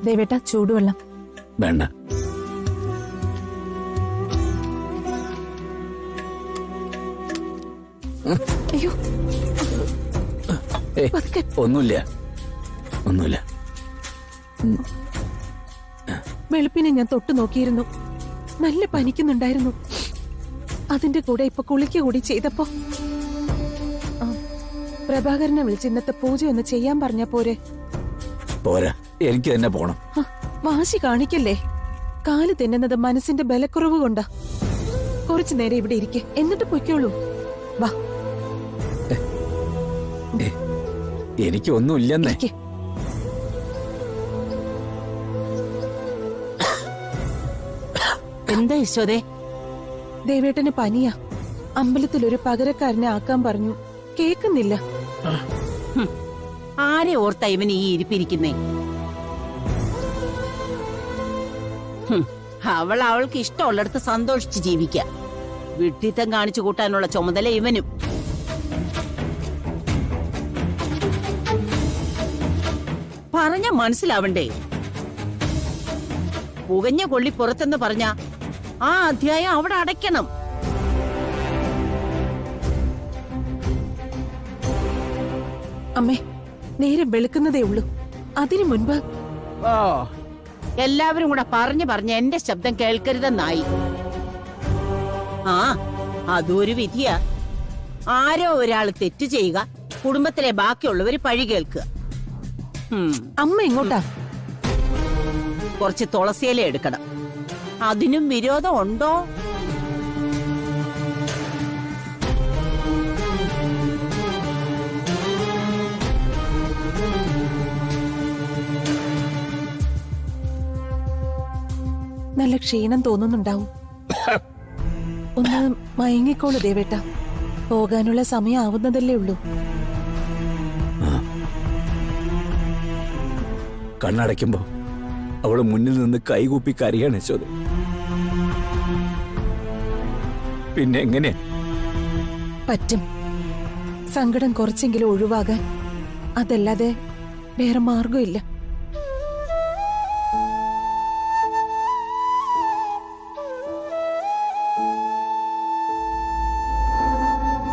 ദേവേട്ട ചൂടുവെള്ളം. വേണ്ട. അയ്യോ ഒന്നുമില്ല, ഒന്നുമില്ല. വെളുപ്പിനെ ഞാൻ തൊട്ടു നോക്കിയിരുന്നു, നല്ല പനിക്കുന്നുണ്ടായിരുന്നു. അതിന്റെ കൂടെ ഇപ്പൊ കുളിക്ക കൂടി ചെയ്തപ്പോ പ്രഭാകരനെ വിളിച്ച് ഇന്നത്തെ പൂജ ഒന്ന് ചെയ്യാൻ പറഞ്ഞ പോരെ? പോരാ, എനിക്ക് തന്നെ പോണം. വാശി കാണിക്കല്ലേ. കാല് തിന്നുന്നത് മനസ്സിന്റെ ബലക്കുറവ് കൊണ്ടാ. കുറച്ചു നേരം ഇവിടെ ഇരിക്കെ, എന്നിട്ട് പൊയ്ക്കോളൂ. വാ. എനിക്ക് ഒന്നുമില്ലെന്നേ. എന്താ യശോദേ? ദേവേട്ടന് പനിയാ. അമ്പലത്തിൽ ഒരു പകരക്കാരനെ ആക്കാൻ പറഞ്ഞു, കേക്കുന്നില്ല. ആരെ ഓർത്ത ഇവൻ ഈ ഇരിപ്പിരിക്കുന്നേ? അവൾക്ക് ഇഷ്ടമുള്ളിടത്ത് സന്തോഷിച്ച് ജീവിക്കാം. വിഡ്ഢിത്തം കാണിച്ചു കൂട്ടാനുള്ള ചുമതല ഇവനും. പറഞ്ഞ മനസ്സിലാവണ്ടേ? പുകഞ്ഞ കൊള്ളി പുറത്തെന്ന് പറഞ്ഞ ആ അധ്യായം അവിടെ അടയ്ക്കണം. അമ്മേ, നേരം വെളുക്കുന്നതേ ഉള്ളൂ. അതിനു മുൻപ് ഓ, എല്ലാവരും കൂടെ പറഞ്ഞു എന്റെ ശബ്ദം കേൾക്കരുതെന്നായി. ആ, അതൊരു വിധിയാ. ആരോ ഒരാൾ തെറ്റ് ചെയ്യുക, കുടുംബത്തിലെ ബാക്കിയുള്ളവര് പഴി കേൾക്കുക. അമ്മ എങ്ങോട്ടാ? കുറച്ച് തുളസിയില എടുക്കണം. അതിനും വിരോധം ഉണ്ടോ? നല്ല ക്ഷീണം തോന്നുന്നുണ്ടാവും. ഒന്ന് മയങ്ങിക്കോളൂ ദേവേട്ട. പോകാനുള്ള സമയം ആവുന്നതല്ലേ ഉള്ളൂ. കണ്ണടയ്ക്കുമ്പോ അവള് മുന്നിൽ നിന്ന് കൈകൂപ്പി കരയാണ് യശോദ. പിന്നെ എങ്ങനെ പറ്റും? സങ്കടം കുറച്ചെങ്കിലും ഒഴിവാകാൻ. അതല്ലാതെ വേറെ മാർഗമില്ല.